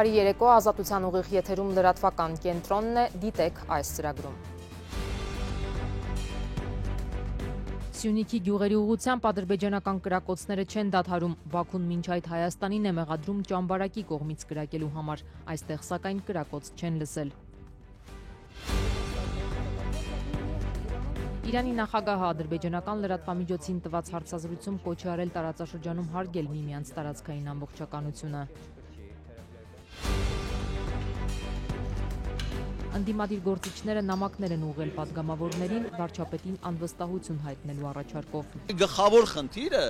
Բարի երեկո, Ազատության ուղիղ եթերում լրատվական կենտրոնն է, դիտեք այս ծրագրում։ Սյունիքի գյուղերի ուղղությամբ ադրբեջանական կրակոցները չեն դադարում, Բաքուն մինչ այդ Հայաստանին է մեղադրում ճամբարակի կողմից կրակելու համար, այստեղ սակայն կրակոց չեն լսել։ Իրանի նախագահը ադրբեջանական լրատվամիջոցին տված հարցազրույցում կոչ է արել տարածաշրջանում հարգել միմյանց տարածքային ամբողջականությունը։ Ընդդիմադիր գործիչները նամակներ են ուղղել պատգամավորներին, վարչապետին անվստահություն հայտնելու առաջարկով։ Գլխավոր խնդիրը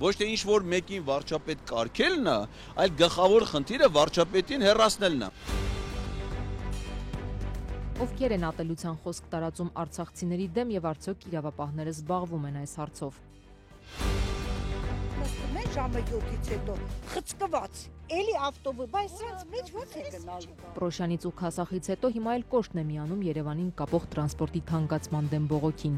ոչ թե ինչ որ մեկին վարչապետ կարգելն է, այլ գլխավոր խնդիրը վարչապետին հեռացնելն է։ Ովքեր են ատելության խոսք տարածում արցախցիների դեմ եւ արդյոք իրավապահները զբաղվում են այս հարցով։ Նստում ժամը 7-ից հետո խցկված, էլի ավտոբուս, բայց սրանց մեջ ո՞ց է գնալ։ Պրոշյանից ու Քասախից հետո հիմա էլ կոշտն է միանում Երևանին կապող տրանսպորտի թանկացման դեմ բողոքին։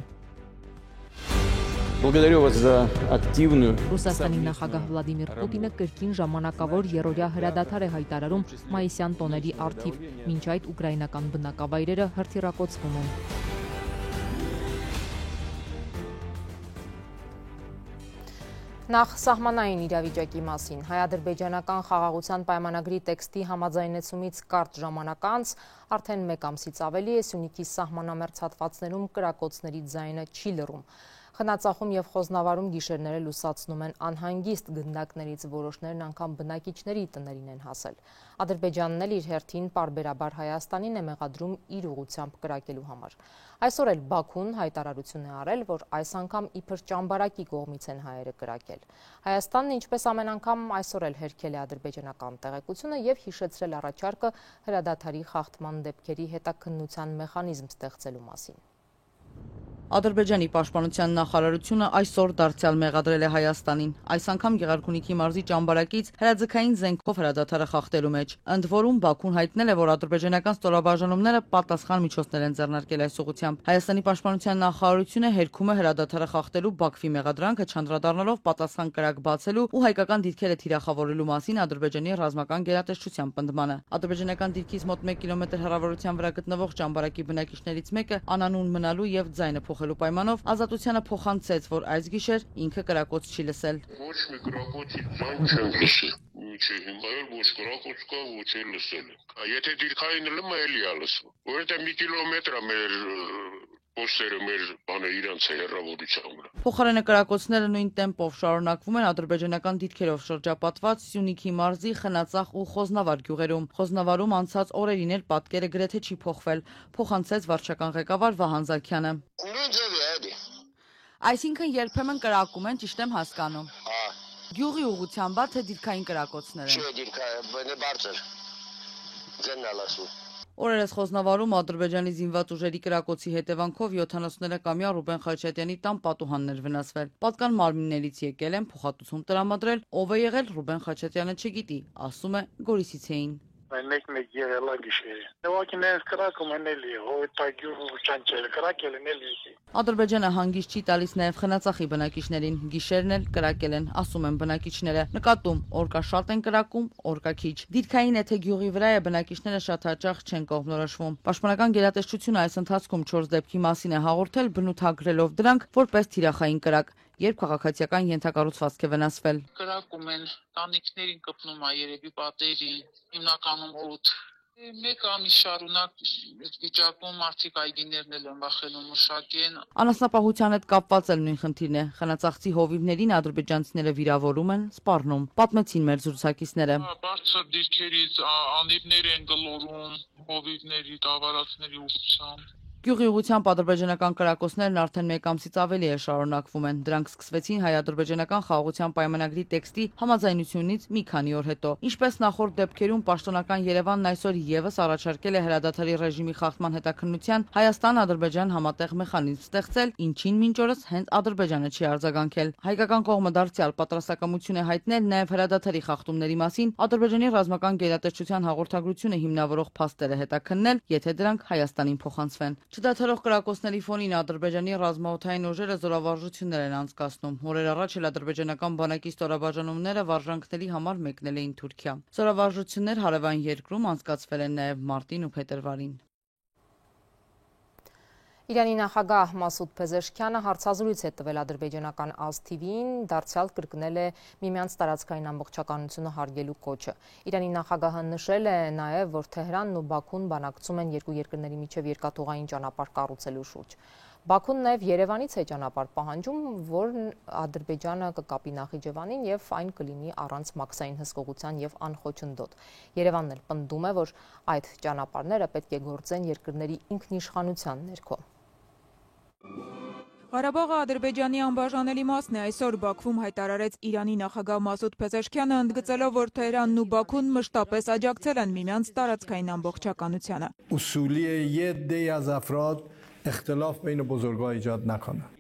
Благодарю вас за активную. Ռուսաստանի նախագահ Վլադիմիր Պուտինը կրկին ժամանակավոր երրորդյա հրադադար է հայտարարում մայիսյան տոների առթիվ, մինչ այդ ուկրաինական բնակավայրերը հրթիռակոծվում են։ Նախ սահմանային իրավիճակի մասին հայ-ադրբեջանական խաղաղության պայմանագրի տեքստի համաձայնեցումից կարճ ժամանակ անց արդեն մեկ ամսից ավելի է Սյունիքի սահմանամերձ հատվածներում կրակոցների ձայնը չի լռում։ Խնածախում եւ Խոզնավարում գիշերները լուսացնում են անհանգիստ գնդակներից, որոշներն անգամ բնակիչների տներին են հասել։ Ադրբեջանն էլ իր հերթին պարբերաբար Հայաստանին է մեղադրում իր ուղղությամբ կրակելու համար։ Այսօր էլ Բաքուն հայտարարություն է արել, որ այս անգամ իբր ճամբարակի կողմից են հայերը կրակել։ Հայաստանն ինչպես ամեն անգամ այսօր էլ հերքել է ադրբեջանական տեղեկությունը եւ հիշեցրել առաջարկը հրադադարի խախտման դեպքերի հետաքննության մեխանիզմ ստեղծելու մասին։ Ադրբեջանի պաշտպանության նախարարությունը այսօր դարձյալ մեղադրել է Հայաստանին, այս անգամ Գեղարքունիքի մարզի ճամբարակից հրաձգային զենքով հրադադարը խախտելու մեջ։ Ընդ որում Բաքուն հայտնել է, որ ադրբեջանական ստորաբաժանումները պատասխան միջոցներ են ձեռնարկել այս ուղղությամբ։ Հայաստանի պաշտպանության նախարարությունը հերքում է հրադադարը խախտելու Բաքվի մեղադրանքը, չանդրադառնալով պատասխան կրակ բացելու ու հայկական դիրքերը թիրախավորելու մասին Ադրբեջանի ռազմական գերատեսչության պնդմանը։ Ադրբեջանական դիրքից մոտ 1 կիլոմետր հեռավորության վրա գտնվող ճամբարակի բնակիչներից մեկը անանուն մնալու եւ ձայնը փոխելու պայմանով Ազատությանը փոխանցեց, որ այս գիշեր ինքը կրակոց չի լսել։ Ոչ մի կրակոցի ձայն չեմ լսել։ Ինչի հիմա էլ ոչ կրակոց կա, ոչ էլ լսել ենք։ Եթե դիրքային լումը էլի է լսվում, որովհետեւ մի կիլոմետր է մեր ոստերը մեր բանը իրանց է հեռավորությամբ։ Փոխարենը կրակոցները նույն տեմպով շարունակվում են ադրբեջանական դիրքերով շրջապատված Սյունիքի մարզի Խնածախ ու Խոզնավար գյուղերում։ Խոզնավարում անցած օրերին էլ պատկերը գրեթե չի փոխվել, փոխանցեց վարչական ղեկավար Վահան Զաքյանը։ Նույն ձևի է։ Այսինքն երբեմն կրակում են, ճիշտ եմ հասկանում։ Գյուղի ուղղությամբ թե դիրքային կրակոցներ են։ Չէ, դիրքային բարձր։ Ձենալասու։ Օրերս Խոզնավարում Ադրբեջանի զինված ուժերի կրակոցի հետևանքով 70-ամյա Ռուբեն Խաչատյանի տան պատուհաններ վնասվել։ Պատկան մարմիններից եկել են փոխհատուցում տրամադրել, ով է եղել Ռուբեն Խաչատյանը չգիտի, ասում է Գորիսից էին։ Մեկ եղել է գիշերը։ Ուղղակի նենց կրակում են էլի, հոյտագյուղ ճանճել, կրակել են էլի։ Ադրբեջանը հանգիստ չի տալիս նաև Խնածախի բնակիչներին, գիշերն էլ կրակել են, ասում են բնակիչները։ Նկատում, օրկա շատ են կրակում, օրկա քիչ։ Դիրքային եթե գյուղի վրա է, բնակիչները շատ հաճախ չեն կողմնորոշվում։ Պաշտպանական գերատեսչությունը այս ընթացքում 4 դեպքի մասին է հաղորդել, բնութագրելով դրանք որպես թիրախային կրակ, երբ քաղաքացիական ենթակառուցվածք է վնասվել։ Կրակում են, տանիքներին կպնում է երևի պատերին, հիմնականում օդ։ Մեկ ամիս շարունակ վիճակում մարդիկ այգիներն էլ են վախենում մշակեն։ Անասնապահության հետ կապված էլ նույն խնդիրն է։ Խնածախցի հովիվներին ադրբեջանցիները վիրավորում են, սպառնում, պատմեցին մեր զրուցակիցները։ Բարձր դիրքերից անիվներ են գլորում, հովիվների, տավարածների ուղղությամբ։ Գյուղի ուղղությամբ ադրբեջանական կրակոցներն արդեն մեկ ամսից ավելի է շարունակվում են։ Դրանք սկսվեցին հայ-ադրբեջանական խաղաղության պայմանագրի տեքստի համաձայնությունից մի քանի օր հետո։ Ինչպես նախորդ դեպքերում պաշտոնական Երևանն այսօր եւս առաջարկել է հրադադարի ռեժիմի խախտման հետաքննության Հայաստան-Ադրբեջան համատեղ մեխանիզմ ստեղծել, ինչին մինչ օրս հենց Ադրբեջանը չի արձագանքել։ Հայկական կողմը դարձյալ պատրաստակամություն է հայտնել նաեւ հրադադարի խախտումների մասին Ադրբեջանի ռազմական գերատեսչության հաղորդագրությունը հիմնավորող փաստերը հետաքննել, եթե դրանք Հայաստանին փոխանցվեն։ Չդադարող կրակոցների ֆոնին Ադրբեջանի ռազմաօդային ուժերը զորավարժություններ են անցկացնում։ Օրեր առաջ էլ ադրբեջանական բանակի ստորաբաժանումները վարժանքների համար մեկնել էին Թուրքիա։ Զորավարժություններ հարևան երկրում անցկացվել են նաև մարտին ու փետրվարին։ Իրանի նախագահ Մասուդ Փեզեշքյանը հարցազրույց է տվել ադրբեջանական AzTV-ին, դարձյալ կրկնել է միմյանց տարածքային ամբողջականությունը հարգելու կոչը։ Իրանի նախագահը նշել է նաև, որ Թեհրանն ու Բաքուն բանակցում են երկու երկրների միջև երկաթուղային ճանապարհ կառուցելու շուրջ։ Բաքուն նաև Երևանից է ճանապարհ պահանջում, որն Ադրբեջանը կկապի Նախիջևանին եւ այն կլինի առանց մաքսային հսկողության եւ անխոչնդոտ։ Երևանն էլ պնդում է, որ այդ ճանապարհները պետք է գործեն երկրների ինքնիշխանության ներքո։ Ղարաբաղը Ադրբեջանի անբաժանելի մասն է, այսօր Բաքվում հայտարարեց Իրանի նախագահ Մասուդ Փեզեշքյանը, ընդգծելով, որ Թեհրանն ու Բաքուն մշտապես աջակցել են միմյանց տարածքային ամբողջականությանը։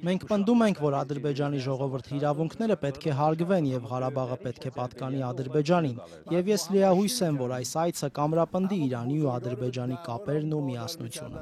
Մենք պնդում ենք, որ Ադրբեջանի ժողովրդի իրավունքները պետք է հարգվեն եւ Ղարաբաղը պետք է պատկանի Ադրբեջանին, եւ ես լիահույս եմ, որ այս այցը կամրապնդի Իրանի ու Ադրբեջանի կապերն ու միասնությունը։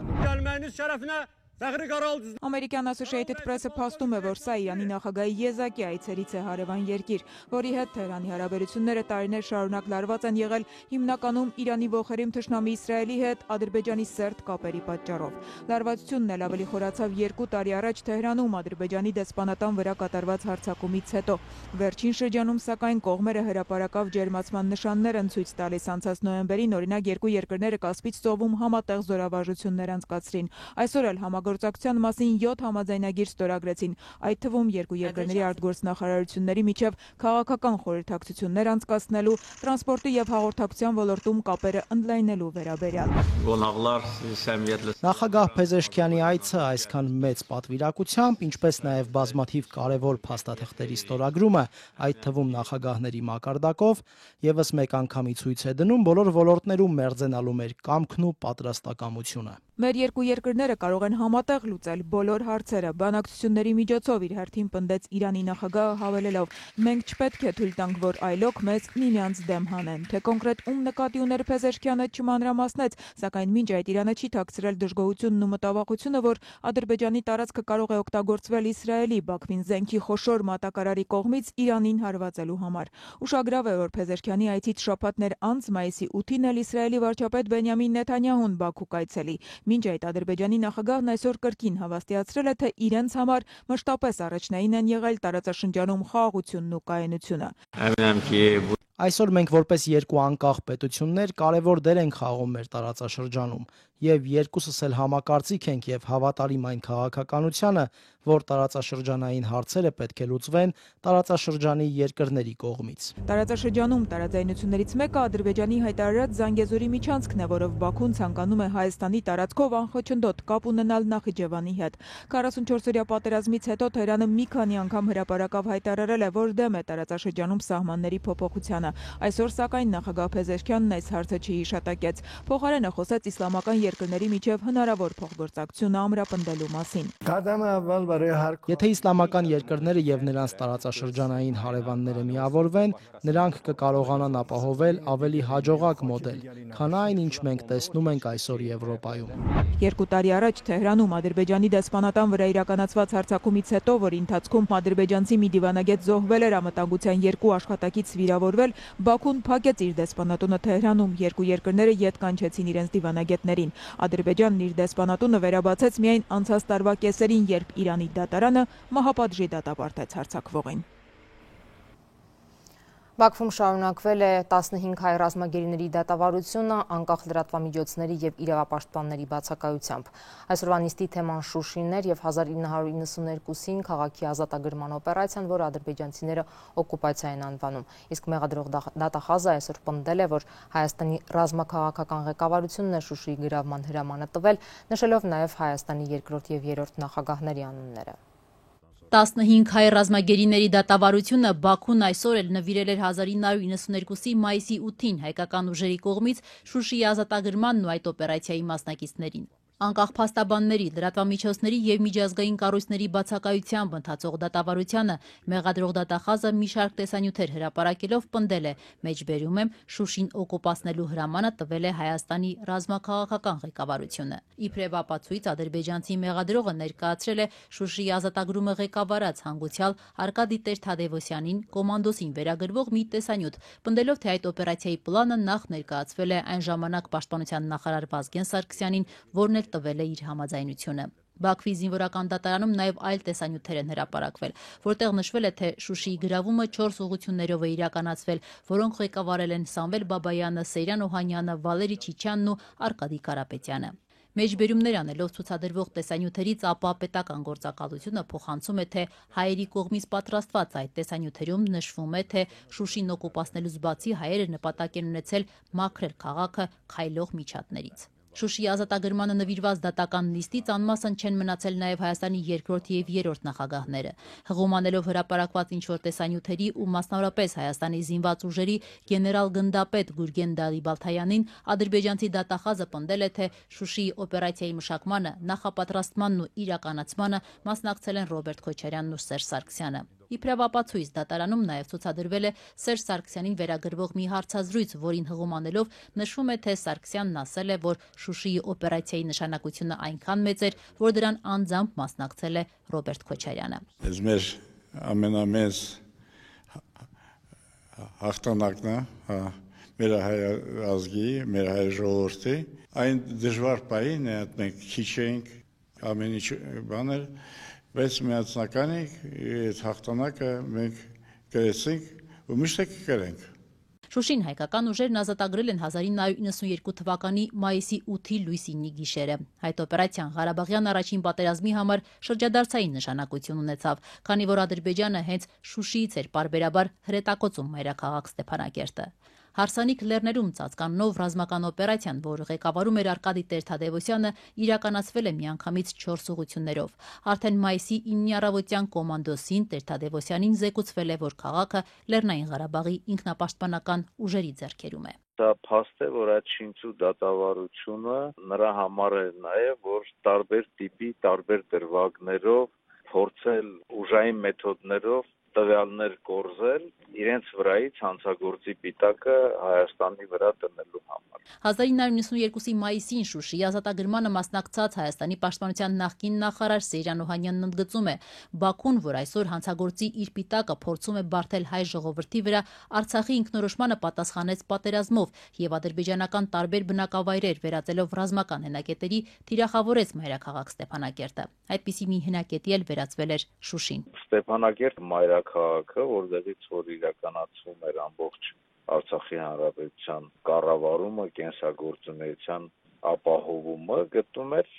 Ամերիկյան Associated Press-ը փաստում է, որ սա Իրանի նախագահի եզակի այցերից է հարևան երկիր, որի հետ Թեհրանի հարաբերությունները տարիներ շարունակ լարված են եղել հիմնականում Իրանի ողերիմ թշնամի Իսրայելի հետ Ադրբեջանի սերտ կապերի պատճառով։ Լարվածությունն էլ ավելի խորացավ 2 տարի առաջ Թեհրանում Ադրբեջանի դեսպանատան վրա կատարված հարձակումից հետո։ Վերջին շրջանում, սակայն, կողմերը հրապարակավ ջերմացման նշաններ են ցույց տալիս։ Անցած նոյեմբերին, օրինակ, երկու երկրները Կասպից ծովում համատեղ զորավարժություններ անցկացրին։ Այսօր էլ Գործակցության մասին 7 համաձայնագիր ստորագրեցին, այդ թվում երկու երկրների արտգործնախարարությունների միջև քաղաքական խորհրդակցություններ անցկացնելու, տրանսպորտի եւ հաղորդակցության ոլորտում կապերը ընդլայնելու վերաբերյալ։ Նախագահ Փեզեշքյանի այցը այսքան մեծ պատվիրակությամբ, ինչպես նաև բազմաթիվ կարևոր փաստաթղթերի ստորագրումը, այդ թվում նախագահների մակարդակով, եւս մեկ անգամի ցույց է դնում բոլոր ոլորտներում մերձենալու մեր կամքն ու պատրաստակամությունը։ Մեր երկու երկրները կարող են համատեղ լուծել բոլոր հարցերը։ Բանակցությունների միջոցով իր հերթին պնդեց Իրանի նախագահը, հավելելով. մենք չպետք է թույլ տանք, որ այլոք մեզ միմյանց դեմ հանեն։ Թե կոնկրետ ում նկատի ուներ Փեզեշքյանը չմանրամասնեց, սակայն մինչ այդ Իրանը չի թաքցրել դժգոհությունն ու մտավախությունը, որ Ադրբեջանի տարածքը կարող է օգտագործվել Իսրայելի Բաքվին զենքի խոշոր մատակարարի կողմից Իրանին հարվածելու համար։ Ուշագրավ է, որ Փեզեշքյանի այցից շաբաթներ անց մայիսի 8-ին էլ Իսրայելի վարչապետ Բենյամին Նեթանյահուն Բաքու կայցելի։ Մինչ այդ Ադրբեջանի նախագահն այսօր կրկին հավաստիացրել է, թե իրենց համար մշտապես առաջնային են եղել տարածաշրջանում խաղաղությունն ու կայունությունը։ Այսօր մենք որպես երկու անկախ պետություններ կարևոր դեր ենք խաղում մեր տարածաշրջանում եւ երկուսս էլ համակարծիք ենք եւ հավատարիմ այն քաղաքականությանը, որ տարածաշրջանային հարցերը պետք է լուծվեն տարածաշրջանի երկրների կողմից։ Տարածաշրջանում տարաձայնություններից մեկը Ադրբեջանի հայտարարած Զանգեզուրի միջանցքն է, որով Բաքուն ցանկանում է Հայաստանի տարածքով անխոչնդոտ կապ ունենալ Նախիջևանի հետ։ 44-օրյա պատերազմից հետո Թեհրանը մի քանի անգամ հրապարակավ հայտարարել է, որ դեմ է տարածաշրջանում սահմանների փոփոխությանը։ Այսօր, սակայն, նախագահ Փեզեշքյանն այս հարցը չհիշատակեց։ Փոխարենը խոսեց իսլամական երկրների միջև հնարավոր փոխգործակցությունը ամրապնդելու մասին։ Եթե իսլամական երկրները եւ նրանց տարածաշրջանային հարևանները միավորվեն, նրանք կկարողանան ապահովել ավելի հաջողակ մոդել, քան այն, ինչ մենք տեսնում ենք այսօր Եվրոպայում։ 2 տարի առաջ Թեհրանում Ադրբեջանի դեսպանատան վրա իրականացված հարձակումից հետո, որի ընթացքում ադրբեջանցի մի դիվանագետ զոհվել էր, անվտանգության 2 աշխատակից վիրավորվել, Բաքուն փակեց իր դեսպանատունը Թեհրանում, երկու երկրները ետ կանչեցին իրենց դիվանագետներին։ Ադրբեջանն իր դեսպանատունը վերաբացեց միայն անցած տարվա կեսերին, երբ Իրանի դատարանը մահապատժի դատապարտեց հարձակվողին։ Բաքվում շարունակվել է 15 հայ ռազմագերիների դատավարությունը անկախ լրատվամիջոցների եւ իրավապաշտպանների բացակայությամբ։ Այսօրվա նիստի թեման Շուշին էր եւ 1992-ին քաղաքի ազատագրման օպերացիան, որը ադրբեջանցիները օկուպացիա են անվանում։ Իսկ մեղադրող դատախազը այսօր պնդել է, որ Հայաստանի ռազմաքաղաքական ղեկավարությունն է Շուշիի գրավման հրամանը տվել, նշելով նաեւ Հայաստանի երկրորդ եւ երրորդ նախագահների անունները։ 15 հայ ռազմագերիների դատավարությունը Բաքուն այսօր էլ նվիրել էր 1992-ի մայիսի 8-ին հայկական ուժերի կողմից Շուշիի ազատագրմանն ու այդ օպերացիայի մասնակիցներին։ Անկախ փաստաբանների, լրատվամիջոցների եւ միջազգային կառույցների բացակայությամբ ընթացող դատավարությանը մեղադրող դատախազը մի շարք տեսանյութեր հրապարակելով պնդել է, մեջբերում եմ, Շուշին օկուպացնելու հրամանը տվել է Հայաստանի ռազմաքաղաքական ղեկավարությունը։ Իբրև ապացույց ադրբեջանցի մեղադրողը ներկայացրել է Շուշիի ազատագրումը ղեկավարած հանգուցյալ Արկադի Տեր-Թադևոսյանին կոմանդոսին վերագրվող մի տեսանյութ, պնդելով, թե այդ օպերացիայի պլանը նախ ներկայացվել է այն ժամանակ պաշտպանության նախարար Վազգեն Սարգսյանին, որն էլ տվել է իր համաձայնությունը։ Բաքվի զինվորական դատարանում նաև այլ տեսանյութեր են հրապարակվել, որտեղ նշվել է, թե Շուշիի գրավումը 4 ուղղություններով է իրականացվել, որոնք ղեկավարել են Սամվել Բաբայանը, Սեյրան Օհանյանը, Վալերի Չիչյանն ու Արկադի Կարապետյանը։ Մեջբերումներ անելով ցուցադրվող տեսանյութերից ապա պետական գործակալությունը փոխանցում է, թե հայերի կողմից պատրաստված այդ տեսանյութերում նշվում է, թե Շուշին օկուպացնելուց բացի հայերը նպատակ են ունեցել մաքրել քաղաքը քայլող միջատներից։ Շուշիի ազատագրմանը նվիրված դատական նիստից անմասն չեն մնացել նաև Հայաստանի երկրորդ եւ երրորդ նախագահները։ Հղումանելով հրապարակված ինչ-որ տեսանյութերի ու մասնավորապես Հայաստանի զինված ուժերի գեներալ գնդապետ Գուրգեն Դալիբալթայանին ադրբեջանցի դատախազը պնդել է, թե Շուշիի օպերացիայի մշակմանը, նախապատրաստմանն ու իրականացմանը մասնակցել են Ռոբերտ Քոչարյանն ու Սերժ Սարգսյանը։ Իբրև ապացույց դատարանում նաև ցուցադրվել է Սերժ Սարգսյանին վերագրվող մի հարցազրույց, որին հղումանելով նշվում է, թե Սարգսյանն ասել է, որ Շուշիի օպերացիայի նշանակությունը այնքան մեծ էր, որ դրան անձամբ մասնակցել է Ռոբերտ Քոչարյանը։ Այս մեր ամենամեծ հաղթանակն է մեր հայ ազգի, մեր հայ ժողովրդի, այն դժվար պահին է, մենք քիչ էինք, ամեն ինչ բաներ, բայց միացնականի այդ հաղթանակը մենք կրեցինք ու միշտ կկրենք։ Շուշին հայկական ուժերն ազատագրել են 1992 թվականի մայիսի 8-ի լույս 9-ի գիշերը։ Այդ օպերացիան Ղարաբաղյան առաջին պատերազմի համար շրջադարձային նշանակություն ունեցավ, քանի որ Ադրբեջանը հենց Շուշիից էր պարբերաբար հրետակոծում մայրաքաղաք Ստեփանակերտը։ Հարսանիք լեռներում ծածկաննով ռազմական օպերացիան, որ ղեկավարում էր Արկադի Տեր-Թադևոսյանը, իրականացվել է միանգամից 4 ուղղություններով։ Արդեն մայիսի 9-ի առավոտյան կոմանդոսին Տեր-Թադևոսյանին զեկուցվել է, որ քաղաքը Լեռնային Ղարաբաղի ինքնապաշտպանական ուժերի ձեռքերում է։ Դա փաստ է, որ այդ շինծու դատավարությունը նրա համար է նաև, որ տարբեր տիպի, տարբեր դրվագներով փորձել ուժային մեթոդներով տվյալներ կորզել իրենց վրայից հանցագործի պիտակը Հայաստանի վրա դնելու համար։ 1992-ի մայիսին Շուշիի ազատագրմանը մասնակցած Հայաստանի պաշտպանության նախկին նախարար Սեյրան Օհանյանն ընդգծում է, Բաքուն, որ այսօր հանցագործի իր պիտակը փորձում է բարթել հայ ժողովրդի վրա, Արցախի ինքնորոշմանը պատասխանեց պատերազմով եւ ադրբեջանական տարբեր բնակավայրեր վերածելով ռազմական հենակետերի թիրախավորեց մայրաքաղաք Ստեփանակերտը։ Այդպիսի մի հենակետի էլ վերածվել էր Շուշին։ Ստեփանակերտ մայրաքաղաքը, որտեղից որ իրականացվում էր ամբողջ Արցախի հանրապետության կառավարումը, կենսագործունեության ապահովումը գտնում էր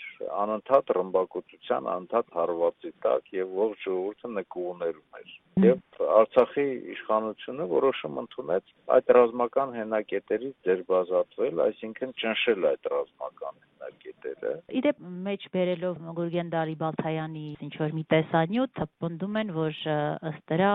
անընդհատ ռմբակոծության, անընդհատ հարվածի տակ եւ ողջ ժողովուրդը նկուղներում էր։ Եվ Արցախի իշխանությունը որոշում ընդունեց այդ ռազմական հենակետերից ձերբազատվել, այսինքն ճնշել այդ ռազմական հենակետերը։ Իդեպ մեջ բերելով Գուրգեն Դալիբալթայանի ինչ-որ մի տեսանյութ, պնդում են, որ ըստ դրա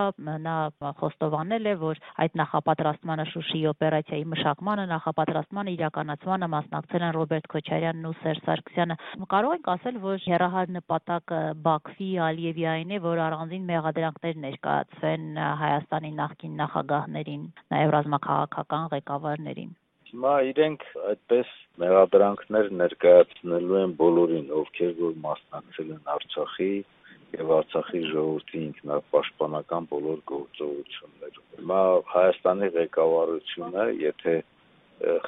նա խոստովանել է, որ այդ նախապատրաստմանը Շուշիի օպերացիայի մշակմանը, նախապատրաստմանը իրականացմանը մասնակցել են Ռոբերտ Քոչարյանն ու Սերժ Սարգսյանը։ Կարող ենք ասել, որ հեռահար նպատակը Բաքվի, Ալիևի այն է, որ առանձին մեղադրանքներ ներկայացվեն Հայաստանի նախկին նախագահներին, նաև ռազմաքաղաքական ղեկավարներին։ Հիմա իրենք այդպես մեղադրանքներ ներկայացնելու են բոլորին, ովքեր որ մասնակցել են Արցախի եւ Արցախի ժողովրդի ինքնապաշտպանական բոլոր գործողություններում։ Հիմա Հայաստանի ղեկավարությունը, եթե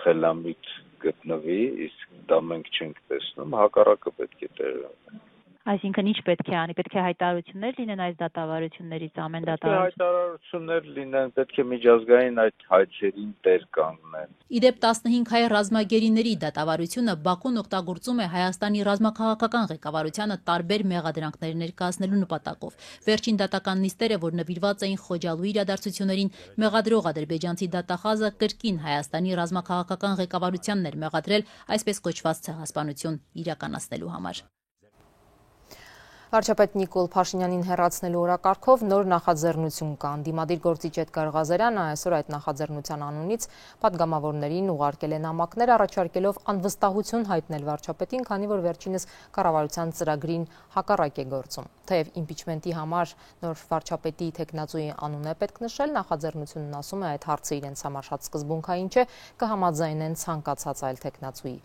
խելամիտ գտնվի, իսկ դա մենք չենք տեսնում, հակառակը պետք է տեղի ունենա։ Այսինքն ինչ պետք է անի, պետք է հայտարարություններ լինեն այս դատավարություններից, ամեն դատավարություն։ Հայտարարություններ լինեն, պետք է միջազգային այդ հայցերին տեր կանգնեն։ Իդեպ 15 հայ ռազմագերիների դատավարությունը Բաքուն օգտագործում է Հայաստանի ռազմաքաղաքական ղեկավարությանը տարբեր մեղադրանքներ ներկայացնելու նպատակով։ Վերջին դատական նիստերը, որ նվիրված էին Խոջալու իրադարձություններին, մեղադրող ադրբեջանցի դատախազը կրկին Հայաստանի ռազմաքաղաքական ղեկավարությանն էր մեղադրել այսպես կոչված ցեղասպանություն իրականացնելու համար։ Վարչապետ Նիկոլ Փաշինյանին հեռացնելու օրակարգով նոր նախաձեռնություն կա։ Ընդդիմադիր գործիչ Էդգար Ղազարյանը այսօր այդ նախաձեռնության անունից պատգամավորներին ուղարկել է նամակներ, առաջարկելով անվստահություն հայտնել վարչապետին, քանի որ վերջինս կառավարության ծրագրին հակառակ է գործում։ Թեև իմպիչմենտի համար նոր վարչապետի թեկնածուի անուն է պետք նշել, նախաձեռնությունն ասում է այդ հարցը իրենց համար շատ սկզբունքային չէ, կհամաձայնեն ցանկացած այլ թեկնածուի։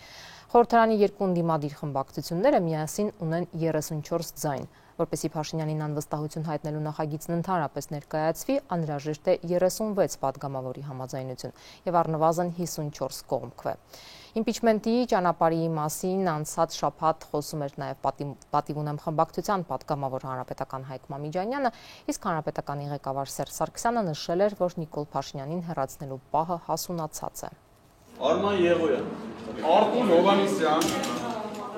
Խորհրդարանի երկու ընդդիմադիր խմբակցությունները միասին ունեն 34 ձայն։ Որպեսզի Փաշինյանին անվստահություն հայտնելու նախագիծն ընդհանրապես ներկայացվի, անհրաժեշտ է 36 պատգամավորի համաձայնություն եւ առնվազն 54 կողմ քվե։ Իմպիչմենտի ճանապարհի մասին անցած շաբաթ խոսում էր նաեւ պատիվ ունեմ խմբակցության պատգամավոր հանրապետական Հայկ Մամիջանյանը, իսկ հանրապետականի ղեկավար Սերժ Սարգսյանը նշել էր, որ Նիկոլ Փաշինյանին հեռացնելու պահը հասունացած է։ Արման Եղոյան, Արտուր Հովհաննիսյան,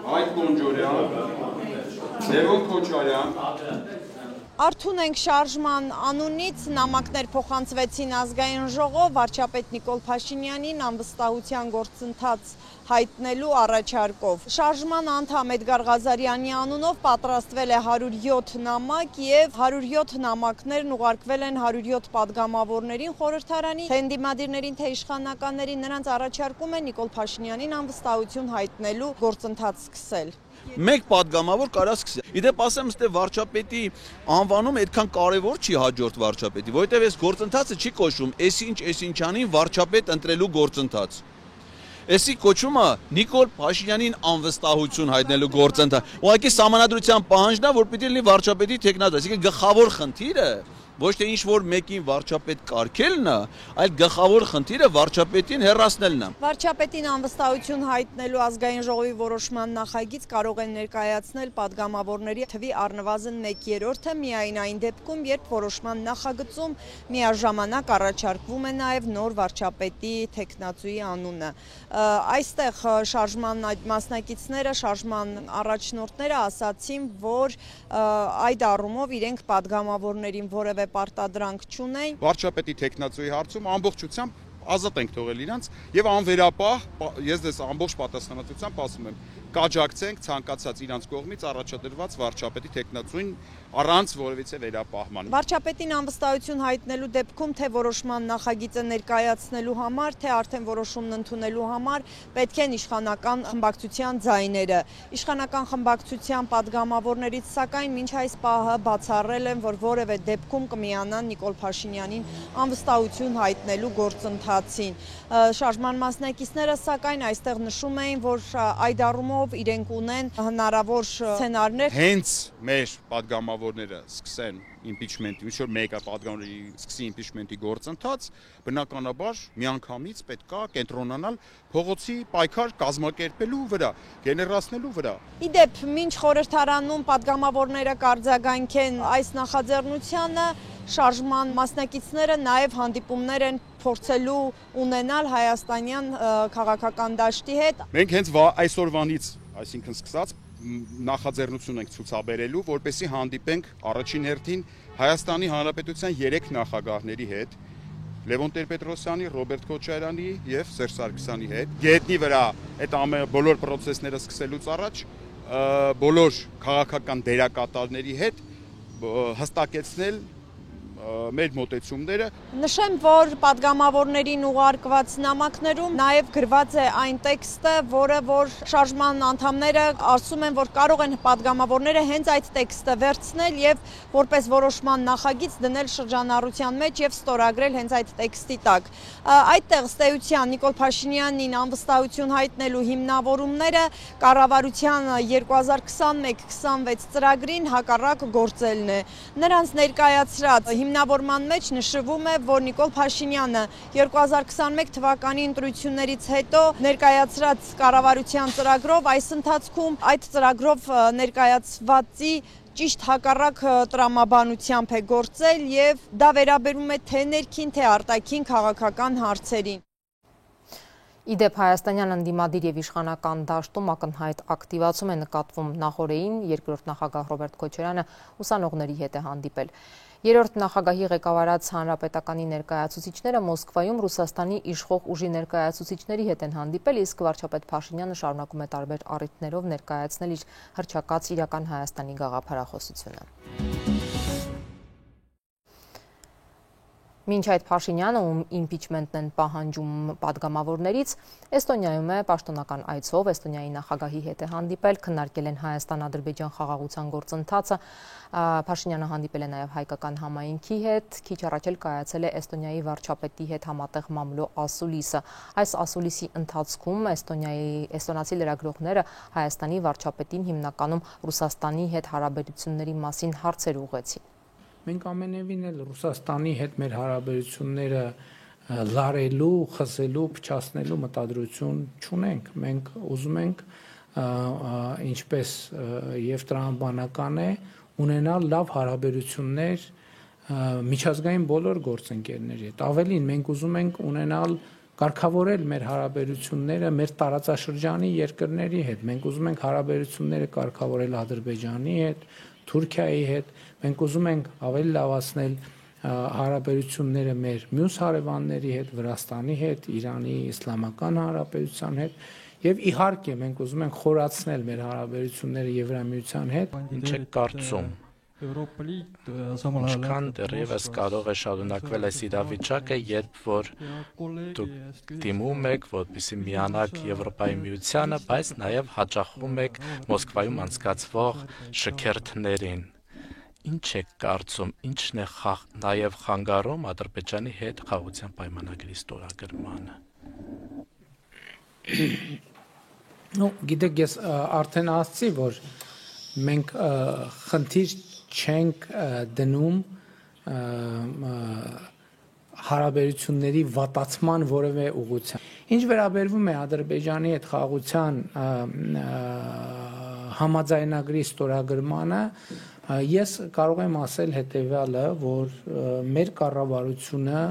Հայկ Գոնջորյան, Լևոն Քոչարյան, Արթուն ենք շարժման անունից նամակներ փոխանցվեցին ազգային ժողով վարչապետ Նիկոլ Փաշինյանին անվստահության գործընթաց հայտնելու առաջարկով։ Շարժման անդամ Էդգար Ղազարյանի անունով պատրաստվել է 107 նամակ եւ 107 նամակներն ուղարկվել են 107 պատգամավորներին խորհրդարանի, թե ընդդիմադիրներին, թե իշխանականներին, նրանց առաջարկում է Նիկոլ Փաշինյանին անվստահություն հայտնելու գործընթաց սկսել։ Մեկ պատգամավոր կարա սկսի։ Իդեպ ասեմ, ստե վարչապետի անվանումը այդքան կարևոր չի հաջորդ վարչապետի, որովհետև այս գործընթացը չի կոչվում այսինչանին վարչապետ ընտրելու գործընթաց։ Էսի կոչումը Նիկոլ Փաշինյանին անվստահություն հայտնելու գործընթաց։ Ուղղակի սահմանադրության պահանջն է, որ պիտի լինի վարչապետի թեկնածու, այսինքն գլխավոր խնդիրը ոչ թե ինչ-որ մեկին վարչապետ կարգելն է, այլ գլխավոր խնդիրը վարչապետին հեռացնելն է։ Վարչապետին անվստահություն հայտնելու ազգային ժողովի որոշման նախագիծ կարող են ներկայացնել պատգամավորների թվի առնվազն 1/3-ը, միայն այն դեպքում, երբ որոշման նախագծում միաժամանակ առաջարկվում է նաև նոր վարչապետի թեկնածուի անունը։ Այստեղ շարժման մասնակիցները, շարժման առաջնորդները ասացին, որ այդ առումով իրենք պատգամավորներին որևէ պարտադրանք չունեն։ Վարչապետի թեկնածուի հարցում ամբողջությամբ ազատ ենք թողել իրանց եւ անվերապահ, ես դες ամբողջ պատասխանատվությամբ ասում եմ, կաջակցենք ցանկացած իրանց կողմից առաջադրված վարչապետի թեկնածուին առանց որևիցե վերապահման։ Վարչապետին անվստահություն հայտնելու դեպքում թե որոշման նախագիծը ներկայացնելու համար, թե արդեն որոշումն ընդունելու համար պետք են իշխանական խմբակցության ձայները։ Իշխանական խմբակցության պատգամավորներից սակայն մինչ այս պահը բացառել են, որ որևէ դեպքում կմիանան Նիկոլ Փաշինյանին անվստահություն հայտնելու գործընթացին։ Շարժման մասնակիցները սակայն այստեղ նշում էին, որ այդ առումով իրենք ունեն հնարավոր սցենարներ։ Հենց մեր պատգամավորները սկսեն իմպիչմենտի, ինչ որ մեկը պատգամավորի սկսի իմպիչմենտի գործընթաց, բնականաբար միանգամից պետքա կենտրոնանալ փողոցի պայքար կազմակերպելու վրա, գեներացնելու վրա։ Իդեպ, մինչ խորհրդարանում պատգամավորները կարձագանքեն այս նախաձեռնությանը, շարժման մասնակիցները նաև հանդիպումներ են փորձելու ունենալ հայաստանյան քաղաքական դաշտի հետ։ Մենք հենց այսօրվանից, այսինքն սկսած նախաձեռնություն ենք ցուցաբերելու, որպեսզի հանդիպենք առաջին հերթին Հայաստանի Հանրապետության 3 նախագահների հետ, Լևոն Տեր-Պետրոսյանի, Ռոբերտ Քոչարյանի եւ Սերժ Սարգսյանի հետ։ Գետնի վրա այդ բոլոր process-ները սկսելուց առաջ բոլոր քաղաքական դերակատարների հետ հստակեցնել մեր մոտեցումները։ Նշեմ, որ պատգամավորներին ուղարկված նամակներում նաև գրված է այն տեքստը, որը որ շարժման անդամները ասում են, որ կարող են պատգամավորները հենց այդ տեքստը վերցնել եւ որպես որոշման նախագիծ դնել շրջանառության մեջ եւ ստորագրել հենց այդ տեքստի տակ։ Այդտեղ ըստ Նիկոլ Փաշինյանին անվստահություն հայտնելու հիմնավորումները կառավարության 2021-26 ծրագրին հակառակ գործելն է։ Նրանց ներկայացրած հիմնավորման մեջ նշվում է, որ Նիկոլ Փաշինյանը 2021 թվականի ընտրություններից հետո ներկայացրած կառավարության ծրագրով այս ընթացքում այդ ծրագրով ներկայացվածի ճիշտ հակառակ տրամաբանությամբ է գործել եւ դա վերաբերում է թե ներքին, թե արտաքին քաղաքական հարցերին։ Իդեպ հայաստանյան ընդդիմադիր եւ իշխանական դաշտում ակնհայտ ակտիվացում է նկատվում նախորդին, երկրորդ նախագահ Ռոբերտ Քոչարյանը ուսանողների հետ է հանդիպել։ Երրորդ նախագահի ղեկավարած հանրապետականի ներկայացուցիչները Մոսկվայում Ռուսաստանի իշխող ուժի ներկայացուցիչների հետ են հանդիպել, իսկ վարչապետ Փաշինյանը շարունակում է տարբեր առիթներով ներկայացնել իր հռչակած իրական Հայաստանի գաղափարախոսությունը։ Մինչ այդ Փաշինյանը, ում իմպիչմենտն են պահանջում պատգամավորներից, Էստոնիայում է պաշտոնական այցով, Էստոնիայի նախագահի հետ է հանդիպել, քննարկել են Հայաստան-Ադրբեջան խաղաղության գործընթացը, Փաշինյանը հանդիպել է նաև հայկական համայնքի հետ, քիչ առաջ էլ կայացել է Էստոնիայի վարչապետի հետ համատեղ մամլո ասուլիսը։ Այս ասուլիսի ընթացքում էստոնացի լրագրողները Հայաստանի վարչապետին հիմնականում Ռուսաստանի հետ հարաբերությունների մասին հարցեր ուղղեցին։ Մենք ամենևին էլ Ռուսաստանի հետ մեր հարաբերությունները լարելու, խզելու, փչացնելու մտադրություն չունենք։ Մենք ուզում ենք, ինչպես եւ տրամաբանական է, ունենալ լավ հարաբերություններ միջազգային բոլոր գործընկերների հետ։ Ավելին, մենք ուզում ենք ունենալ կարգավորել մեր հարաբերությունները մեր տարածաշրջանի երկրների հետ։ Մենք ուզում ենք հարաբերությունները կարգավորել Ադրբեջանի հետ, Թուրքիայի հետ, մենք ուզում ենք ավելի լավացնել հարաբերությունները մեր մյուս հարևանների հետ, Վրաստանի հետ, Իրանի Իսլամական Հանրապետության հետ եւ իհարկե մենք ուզում ենք խորացնել մեր հարաբերությունները Եվրամիության հետ։ Ինչ եք կարծում, ինչքան դեռևս կարող է շարունակվել այս իրավիճակը, երբ որ դուք դիմում եք, որպեսզի միանաք Եվրոպայի միությանը, բայց նաև հաճախում եք Մոսկվայում անցկացվող շքերթներին։ Ինչ եք կարծում, ինչն է նաև խանգարում Ադրբեջանի հետ խաղաղության պայմանագրի ստորագրմանը։ Գիտեք, ես արդեն ասացի, որ մենք խնդիր չենք դնում հարաբերությունների վատացման որևէ ուղղության։ Ինչ վերաբերվում է Ադրբեջանի հետ խաղաղության համաձայնագրի ստորագրմանը, ես կարող եմ ասել հետևյալը, որ մեր կառավարությունը,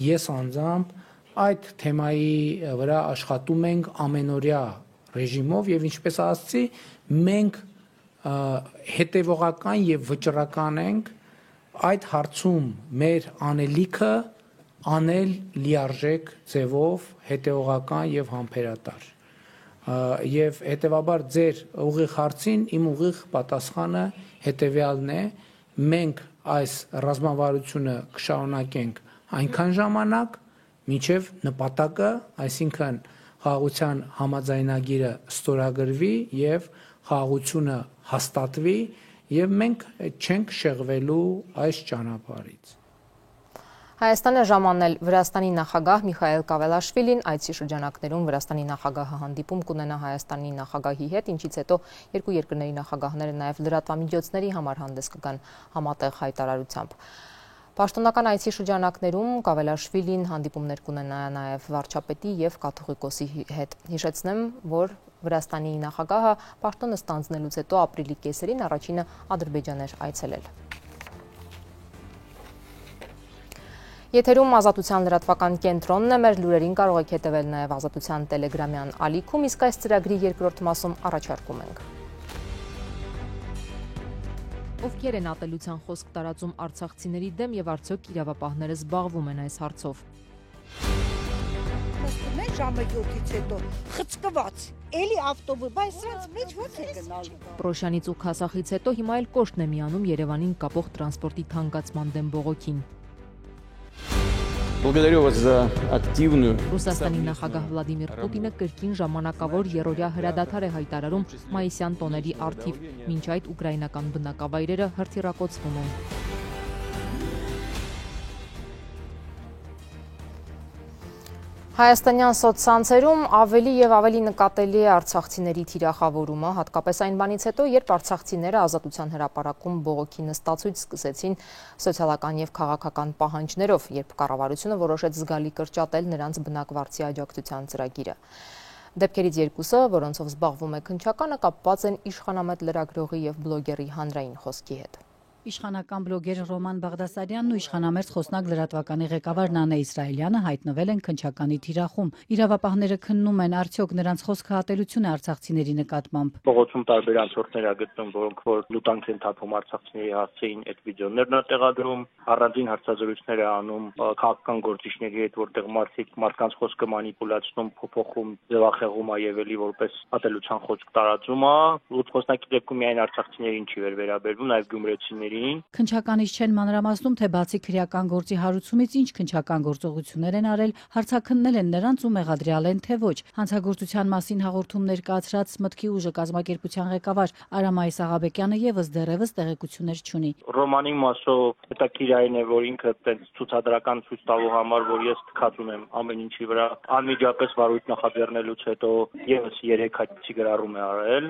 ես անձամբ այդ թեմայի վրա աշխատում ենք ամենօրյա ռեժիմով եւ ինչպես ասացի, մենք հետևողական եւ վճռական ենք այդ հարցում մեր անելիքը անել լիարժեք ձևով հետևողական եւ համբերատար եւ հետեւաբար ձեր ուղիղ հարցին իմ ուղիղ պատասխանը հետեւյալն է մենք այս ռազմավարությունը կշարունակենք այնքան ժամանակ մինչեւ նպատակը այսինքն խաղաղության համաձայնագիրը ստորագրվի եւ խաղաղությունը հաստատվի եւ մենք չենք շեղվելու այս ճանապարհից։ Հայաստանը ժամանել Վրաստանի նախագահ Միխայել Կավելաշվիլին այցի շրջանակներում Վրաստանի նախագահը հանդիպում կունենա Հայաստանի նախագահի հետ, ինչից հետո երկու երկրների նախագահները նաև լրատվամիջոցների համար հանդես կգան համատեղ հայտարարությամբ։ Պաշտոնական այցի շրջանակներում Կավելաշվիլին հանդիպումներ կունենա նաև վարչապետի եւ կաթողիկոսի հետ։ Հիշեցնեմ, որ Վրաստանի նախագահը պաշտոնը ստանձնելուց հետո ապրիլի կեսերին առաջինը Ադրբեջան էր այցելել։ Եթերում Ազատության լրատվական կենտրոնն է, մեր լուրերին կարող եք հետևել նաև Ազատության տելեգրամյան ալիքում, իսկ այս ծրագրի երկրորդ մասում առաջարկում ենք։ Ովքեր են ատելության խոսք տարածում արցախցիների դեմ եւ արդյոք իրավապահները զբաղվում են այս հարցով։ Նստում են ժամը 7-ից հետո խցկված, էլի ավտոբուս, բայց սրանց մեջ ո՞ց է գնալու։ Պրոշյանից ու Քասախից հետո հիմա էլ կոշտն է միանում Երևանին կապող տրանսպորտի թանկացման դեմ բողոքին։ Благодарю вас за активную. Ռուսաստանի նախագահ Վլադիմիր Պուտինը կրկին ժամանակավոր երրորդյա հրադադար է հայտարարում մայիսյան տոների առթիվ, մինչ այդ ուկրաինական բնակավայրերը հրթիռակոծվում են։ Հայաստանյան սոցցանցերում ավելի եւ ավելի նկատելի է արցախցիների թիրախավորումը, հատկապես այն բանից հետո, երբ արցախցիները Ազատության հրապարակում բողոքի նստացույց սկսեցին սոցիալական եւ քաղաքական պահանջներով, երբ կառավարությունը որոշեց զգալի կրճատել նրանց բնակվարձի աջակցության ծրագիրը։ Դեպքերից երկուսը, որոնցով զբաղվում է քննչականը, կապված են իշխանամետ լրագրողի եւ բլոգերի հանրային խոսքի հետ։ Իշխանական բլոգեր Ռոման Բաղդասարյանն ու իշխանամերձ խոսնակ լրատվականի ղեկավար Նանե Իսրայելյանը հայտնվել են քննչականի թիրախում։ Իրավապահները քննում են, արդյոք նրանց խոսքը ատելություն է արցախցիների նկատմամբ։ Փողոցում տարբեր անցորդներ ա գտնում, որոնք որ լուտանք են թափում արցախցիների հասցեին, այդ վիդեոներն ա տեղադրում, առանձին հարցազրույցներ ա անում քաղաքական գործիչների հետ, որտեղ մարդկանց խոսքը մանիպուլացնում, փոփոխում, ձևախեղում ա եւ էլի որպես ատելության խոսք տարածում ա։ Խոսնակի դեպքում միայն արցախցիներին չի վերաբերվում, նաեւ գյումրեցիներին։ Քննչականից չեն մանրամասնում, թե բացի քրեական գործի հարուցումից ինչ քննչական գործողություններ են արել, հարցաքննել են նրանց ու մեղադրյալ են, թե ոչ։ Հանցագործության մասին հաղորդում ներկայացրած Մտքի ուժը կազմակերպության ղեկավար Արամ Աղաբեկյանը եւս դեռևս տեղեկություններ չունի։ Ռոմանի մասով հետաքրքիրային է, որ ինքը այդպես ցուցադրական ցույց տալու համար, որ ես թքած ունեմ ամեն ինչի վրա, անմիջապես վարույթ նախաձեռնելուց հետո եւս 3 հատուցի գրառում է արել։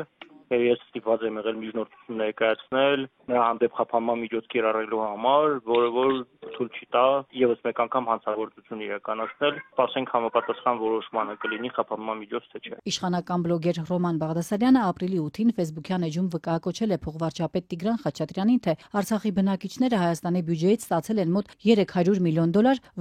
Ես ստիպված եմ եղել միջնորդություն ներկայացնել նրա հանդեպ խափանման միջոց կիրառելու համար, որը որ թույլ չի տա եւս մեկ անգամ հանցագործություն իրականացնել, սպասենք համապատասխան որոշմանը կլինի խափանման միջոց թե չէ։ Իշխանական բլոգեր Ռոման Բաղդասարյանը ապրիլի 8-ին Facebook-յան էջում վկայակոչել է փոխվարչապետ Տիգրան Խաչատրյանին, թե Արցախի բնակիչները Հայաստանի բյուջեից ստացել են մոտ $300 միլիոն,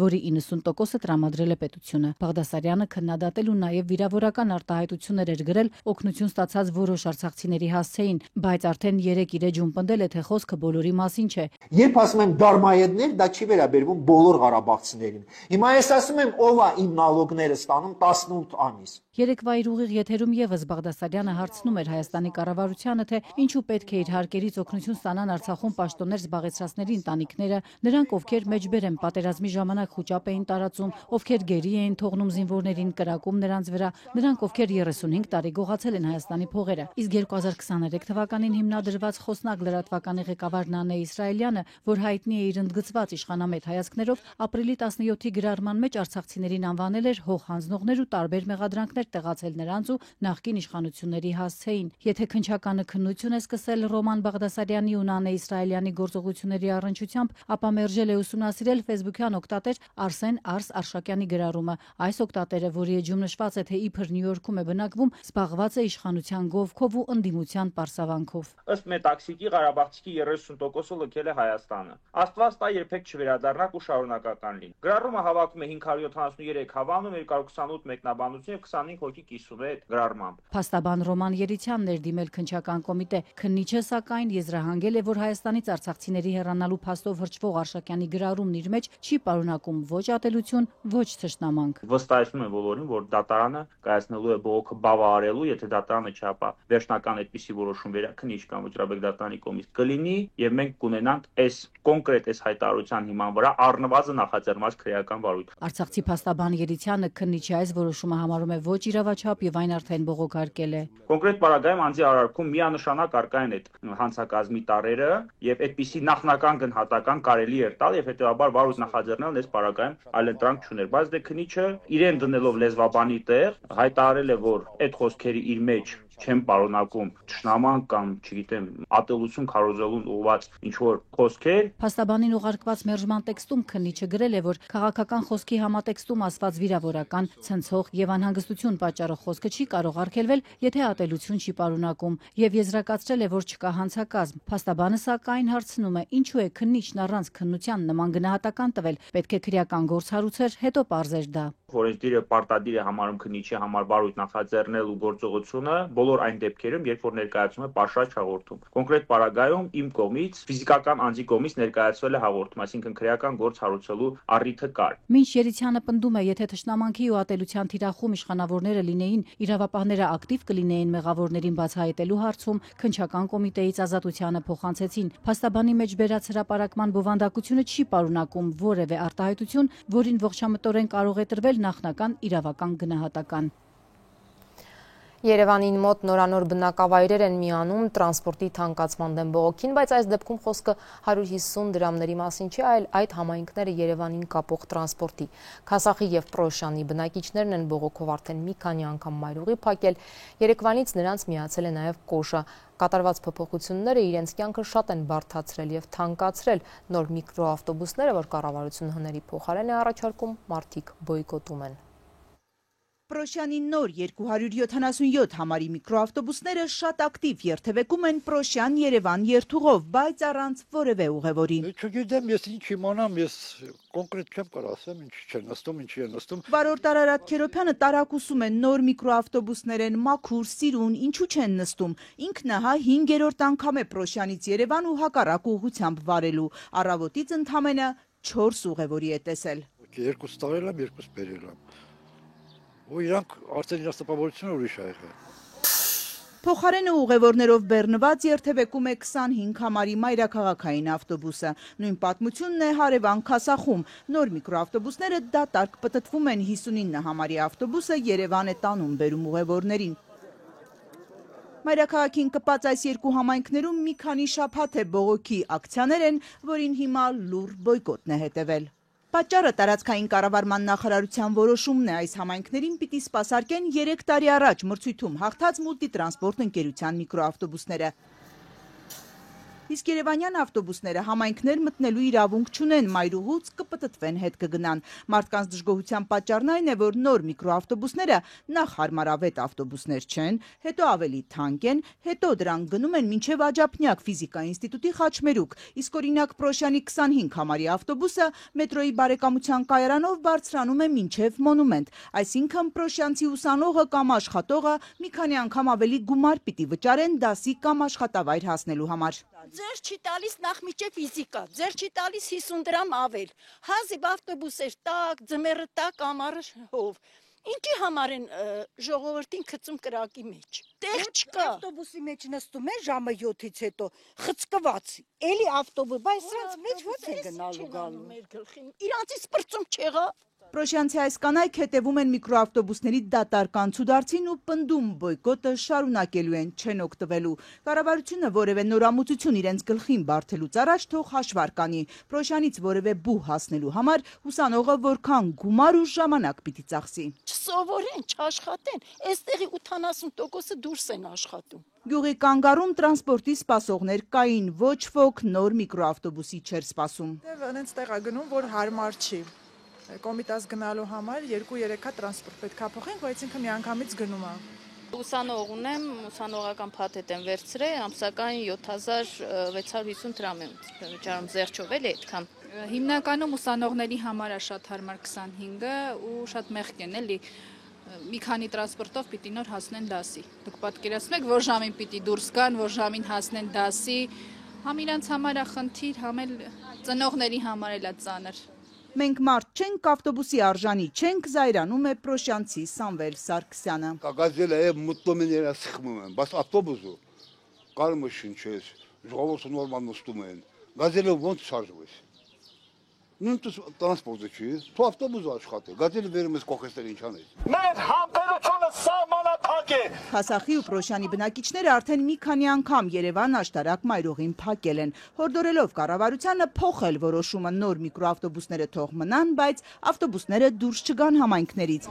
որի 90%-ը տրամադրել է պետությունը։ Բաղդասարյանը քննադատել ու նաեւ վիրավորական արտահայտություններ էր գրել օգնություն ստացած որոշ արցախցիների հասցեին, բայց արդեն 3 իր էջում պնդել է, թե խոսքը բոլորի մասին չէ։ Երբ ասում եմ դարմայեդներ, դա չի վերաբերվում բոլոր ղարաբաղցիներին։ Հիմա ես ասում եմ, ով է իմ նալոգները ստանում 18 ամիս։ Երեկվա իր ուղիղ եթերում եւս Բաղդասարյանը հարցնում էր Հայաստանի կառավարությանը, թե ինչու պետք է իր հարկերից օգնություն ստանան Արցախում պաշտոններ զբաղեցրածների ընտանիքները, նրանք ովքեր մեջբեր են պատերազմի ժամանակ խուճապ էին տարածում, ովքեր գերի էին թողնում զինվորներին, կրակում նրանց վրա, նրանք ովքեր 35 տարի գողացել են Հայաստանի փողերը։ Իսկ 2023 թվականին հիմնադրված խոսնակ լրատվականի ղեկավար Նանե Իսրայելյանը, որ հայտնի է իր ընդգծված իշխանամետ հայացքներով, ապրիլի 17-ի գրառման մեջ արցախցիներին անվանել էր հող հանձնողներ ու տարբեր մեղադրանքներ տեղացել նրանց ու նախկին իշխանությունների հասցեին։ Եթե քննչականը քննություն է սկսել Ռոման Բաղդասարյանի ու Նանե Իսրայելյանի գործողությունների առնչությամբ, ապա մերժել է ուսումնասիրել Facebook-յան օգտատեր Արսեն Արշակյանի գրառումը։ Այս օգտատերը, որի էջում նշված է, թե իբր Նյու Յորքում է բնակվում, զբաղված է իշխանության գովքով ու ընդդիմության պարսավանքով։ Ըստ Մետաքսիկի Ղարաբաղցիքի 30%-ը լքել է Հայաստանը։ Աստված տա երբեք չվերադառնանք ու շարունակական լինի։ Գրառումը հավաքում է 573 հավանում, 228 մեկնաբանություն եւ 25 հոգի կիսում է այդ գրառմամբ։ Փաստաբան Ռոման Երիցյանն էր դիմել քննչական կոմիտե։ Քննիչը սակայն եզրահանգել է, որ Հայաստանից արցախցիների հեռանալու փաստով հրճվող Արշակյանի գրառումն իր մեջ չի պարունակում ոչ ատելություն, ոչ թշնամանք։ Վստահեցնում եմ բոլորին, որ դատարանը կայացնելու է բողոքը բավարարելու, եթե դատարանը չապա վերջնական այդպիսի որոշում քննիչ կամ վճռաբեկ դատարանի կողմից կլինի եւ մենք կունենանք այս կոնկրետ այս հայտարարության հիման վրա առնվազն նախաձեռնված քրեական վարույթ։ Արցախցի փաստաբան Երիցյանը քննիչի այս որոշումը համարում է ոչ իրավաչափ եւ այն արդեն բողոքարկել է։ Կոնկրետ պարագայում անձի արարքում միանշանակ արկա են այդ հանցակազմի տարերը եւ այդպիսի նախնական գնահատական կարելի էր տալ եւ հետեւաբար վարույթ նախաձեռնելն այս պարագայում այլընտրանք չուներ, բայց դե քննիչը իրեն դնելով լեզվաբանի տեղ հայտարարել է, որ այդ խոսքերի իր մեջ չեմ պարունակում ճշնամանք կամ, չգիտեմ, ատելություն քարոզելուն ուղղված ինչ որ խոսքեր։ Փաստաբանին ուղարկված մերժման տեքստում քննիչը գրել է, որ քաղաքական խոսքի համատեքստում ասված վիրավորական, ցնցող եւ անհանգստություն պատճառող խոսքը չի կարող արգելվել, եթե ատելություն չի պարունակում, եւ եզրակացրել է, որ չկա հանցակազմ։ Փաստաբանը սակայն հարցնում է, ինչու է քննիչն առանց քննության նման գնահատական տվել, պետք է քրեական գործ հարուցեր, հետո պարզեր դա։ Օրենսդիրը պարտադիր է համարում քննիչի համար վարույթ նախաձեռնելու գործողությունը բոլոր այն դեպքերում, երբ որ ներկայացում է պաշարիչ հաղորդում։ Կոնկրետ պարագայում իմ կողմից ֆիզիկական անձի կողմից ներկայացվել է հաղորդում, այսինքն քրեական գործ հարուցելու առիթը կար։ Մինչ Երիցյանը պնդում է, եթե թշնամանքի ու ատելության թիրախում իշխանավորները լինեին, իրավապահները ակտիվ կլինեին մեղավորներին բացահայտելու հարցում, քննչական կոմիտեից ազատությանը փոխանցեցին։ Փաստաբանի մեջ բերած հրապարակման բովանդակությունը չի պարունակում որևէ արտահայտություն, որին ողջամտորեն կարող է տրվել նախնական իրավական գնահատական։ Երևանին մոտ նորանոր բնակավայրեր են միանում տրանսպորտի թանկացման դեմ բողոքին, բայց այս դեպքում խոսքը 150 դրամների մասին չի, այլ այդ համայնքները Երևանին կապող տրանսպորտի։ Քասախի եւ Պրոշյանի բնակիչներն են բողոքով արդեն մի քանի անգամ մայրուղի փակել, երեկվանից նրանց միացել է նաեւ Կոշը։ Կատարված փոփոխությունները իրենց կյանքը շատ են բարդացրել եւ թանկացրել։ Նոր միկրոավտոբուսները, որ կառավարությունը հների փոխարեն է առաջարկում, մարդիկ բոյկոտում են։ Պրոշյանի նոր 277 համարի միկրոավտոբուսները շատ ակտիվ երթևեկում են Պրոշյան-Երևան երթուղով, բայց առանց որևէ ուղևորի։ Չգիտեմ, ես ինչ իմանամ, ես կոնկրետ չեմ կարող ասեմ, ինչ չեն նստում, ինչի են նստում։ Վարորդ Արարատ Քերոփյանը տարակուսում է նոր միկրոավտոբուսներ են մաքուր, սիրուն, ինչու չեն նստում։ Ինքն հա 5-րդ անգամ է Պրոշյանից Երևան ու հակառակ ուղղությամբ վարելու։ Առավոտից ընդամենը 4 ուղևորի է տեսել։ 2 տարել եմ, 2 բերել եմ։ Ու իրանք արդեն իրաց տպավորությունը ուրիշ է եղել։ Փոխարենը ուղևորներով բեռնված երթևեկում է 25 համարի մայրաքաղաքային ավտոբուսը։ Նույն պատմությունն է հարևան Քասախում։ Նոր միկրոավտոբուսները դատարկ պտտվում են 59 համարի ավտոբուսը Երևան է տանում բերում ուղևորներին։ Մայրաքաղաքին կպած այս երկու համայնքներում մի քանի շաբաթ է բողոքի ակցիաներ են, որին հիմա լուռ բոյկոտն է հետևել։ Պատճառը տարածքային կառավարման նախարարության որոշումն է, այս համայնքներին պիտի սպասարկեն 3 տարի առաջ մրցույթում հաղթած մուլտիտրանսպորտ ընկերության միկրոավտոբուսները։ Իսկ երևանյան ավտոբուսները համայնքներ մտնելու իրավունք չունեն, մայրուղուց կպտտվեն հետ կգնան։ Մարդկանց դժգոհության պատճառն այն է, որ նոր միկրոավտոբուսները նախ հարմարավետ ավտոբուսներ չեն, հետո ավելի թանկ են, հետո դրանք գնում են մինչև Աջափնյակ ֆիզիկա ինստիտուտի խաչմերուկ, իսկ օրինակ Պրոշյանի 25 համարի ավտոբուսը մետրոյի բարեկամության կայարանով բարձրանում է մինչև Մոնումենտ, այսինքն Պրոշյանցի ուսանողը կամ աշխատողը մի քանի անգամ ավելի գումար պիտի վճարեն դասի կամ աշխատավայր հասնելու համար։ Ձեր չի տալիս նախ միջև ֆիզիկա, ձեր չի տալիս 50 դրամ ավել, հազիվ ավտոբուսեր տակ, ձմեռը տակ, ամառը հով, ինչի համար են ժողովրդին գցում կրակի մեջ, տեղ չկա։ Ավտոբուսի մեջ նստում են ժամը 7-ից հետո, խցկված, էլի ավտոբուս, բայց սրանց մեջ ո՞ց է գնալու գալու, իրանցից պրծում չեղա։ Պրոշյանցի այս կանայք հետևում են միկրոավտոբուսների դատարկ անցուդարձին ու պնդում բոյկոտը շարունակելու են, չեն օգտվելու։ Կառավարությունը որևէ նորամուծություն իրենց գլխին բարթելուց առաջ թող հաշվար կանի։ Պրոշյանից որևէ բու հասնելու համար ուսանողը որքան գումար ու ժամանակ պիտի ծախսի։ Չսովորեն, չաշխատեն, այստեղի 80%-ը դուրս են աշխատում։ Գյուղի կանգառում տրանսպորտի սպասողներ կային, ոչ ոք նոր միկրոավտոբուսի չէր սպասում։ Այնց տեղ է գնում, որ հարմար չի։ Կոմիտաս գնալու համար 2-3 հատ տրանսպորտ պետք է փոխենք, բայց ինքը միանգամից գնում է։ Ուսանող ունեմ, ուսանողական փաթեթ եմ վերցրել, ամսական 7650 դրամ եմ վճարում զեղչով էլի այդքան։ Հիմնականում ուսանողների համար է շատ հարմար 25-ը ու շատ մեղք են էլի։ Մի քանի տրանսպորտով պիտի նոր հասնեն դասի։ Դուք պատկերացնեք, որ ժամին պիտի դուրս գան, որ ժամին հասնեն դասի։ Համ իրանց համար է խնդիր, համ էլ ծնողների համար էլ է ծանր։ Մենք մարդ չենք, ավտոբուսի արժանի չենք, զայրանում է Պրոշյանցի Սամվել Սարգսյանը։ Կագազելը է մտնում են երա սխմում են, բայց ավտոբուսը կարում է շնչես, ժողովուրդը նորմալ նստում են, գազելը ոնց շարժվես։ Նույն տրանսպորտը չի, թո ավտոբուսը աշխատի, գազելը վերում ես կողքեստեր ինչ անես։ Մեր համբերությունը սահմանափակ է։ Քասախի ու Պրոշյանի բնակիչները արդեն մի քանի անգամ Երևան աշտարակ մայրուղին փակել են, հորդորելով կառավարությանը փոխել որոշումը նոր միկրոավտոբուսները թող մնան, բայց ավտոբուսները դուրս չգան համայնքներից։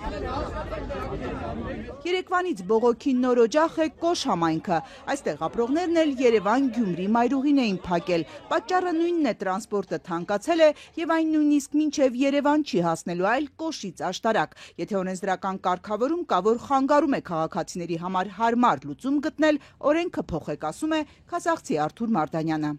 Երևանից բողոքի նոր օջախ է Կոշ համայնքը։ Այստեղ ապրողներն էլ Երևան-Գյումրի մայրուղին էին փակել։ Պատճառը նույնն է, տրանսպորտը թանկացել է եւ այն նույնիսկ մինչեւ Երևան չի հասնելու, այլ Կոշից աշտարակ։ Եթե օրենսդրական կարգավորում կա, որ խանգարում է քաղաքացիների համար հարմար լուծում գտնել, օրենքը փոխեք, ասում է քասախցի Արթուր Մարդանյանը։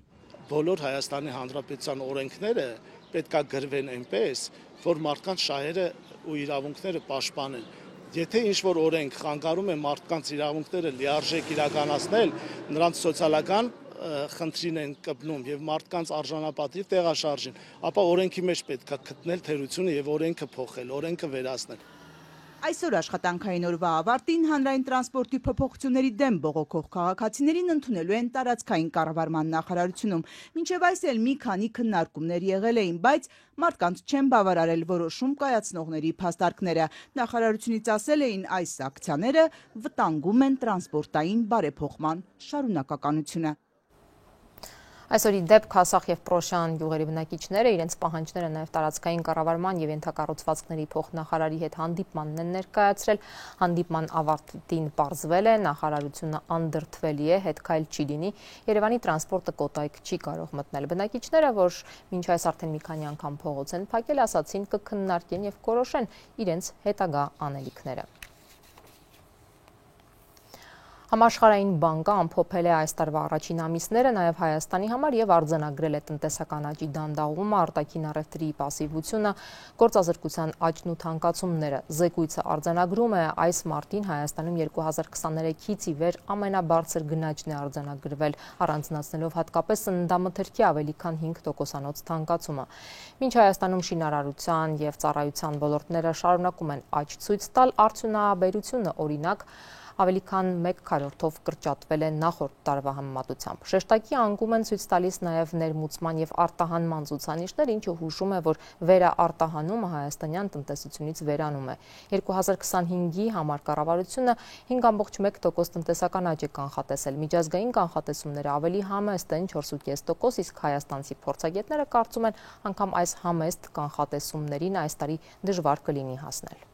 Բոլոր Հայաստանի Հանրապետության օրենքները պետք է գրվեն այնպես, որ մարդկանց շահերը ու իրավունքները պաշտպանեն։ Եթե ինչ-որ օրենք խանգարում է մարդկանց իրավունքները լիարժեք իրականացնել, նրանց սոցիալական խնդրին են կպնում եւ մարդկանց արժանապատիվ տեղաշարժին, ապա օրենքի մեջ պետք է գտնել թերությունը եւ օրենքը փոխել, օրենքը վերացնել։ Այսօր աշխատանքային օրվա ավարտին հանրային տրանսպորտի փոփոխությունների դեմ բողոքող քաղաքացիներին ընդունելու են տարածքային կառավարման նախարարությունում։ Մինչև այս էլ մի քանի քննարկումներ եղել էին, բայց մարդկանց չեն բավարարել որոշում կայացնողների փաստարկները։ Նախարարությունից ասել էին, այս ակցիաները վտանգում են տրանսպորտային բարեփոխման շարունակականությունը։ Այսօրի դեպ Քասախ եւ Պրոշյան գյուղերի բնակիչները իրենց պահանջները նաեւ տարածքային կառավարման եւ ենթակառուցվածքների փոխնախարարի հետ հանդիպմանն են ներկայացրել։ Հանդիպման ավարտին պարզվել է, նախարարությունը անդրդվելի է, հետքայլ չի լինի։ Երևանի տրանսպորտը կոտայք չի կարող մտնել։ Բնակիչները, որ մինչ այս արդեն մի քանի անգամ փողոց են փակել, ասացին կքննարկեն եւ կորոշեն իրենց հետագա անելիքները։ Համաշխարհային բանկը ամփոփել է այս տարվա առաջին ամիսները նաև Հայաստանի համար եւ արձանագրել է տնտեսական աճի դանդաղումը, արտաքին առևտրի պասիվությունը, գործազրկության աճն ու թանկացումները։ Զեկույցը արձանագրում է այս մարտին Հայաստանում 2023-ից ի վեր ամենաբարձր գնաճն է արձանագրվել, առանձնացնելով հատկապես սննդամթերքի ավելի քան 5% թանկացումը։ Մինչ Հայաստանում շինարարության եւ ծառայության ոլորտները շարունակում են աճ ցույց տալ, արդյունաբերությունը օրինակ ավելի քան 1/4-ով կրճատվել է նախորդ տարվա համեմատությամբ։ Շեշտակի անկում են ցույց տալիս նաև ներմուծման եւ արտահանման ցուցանիշներ, ինչը հուշում է, որ վերաարտահանումը հայաստանյան տնտեսությունից վերանում է։ 2025-ի համար կառավարությունը 5.1% տնտեսական աճ է կանխատեսել։ Միջազգային կանխատեսումները ավելի համեստ են 4.5%, իսկ հայաստանցի փորձագետները կարծում են, անգամ այս համեստ կանխատեսումներին այս տարի դժվար կլինի հասնել։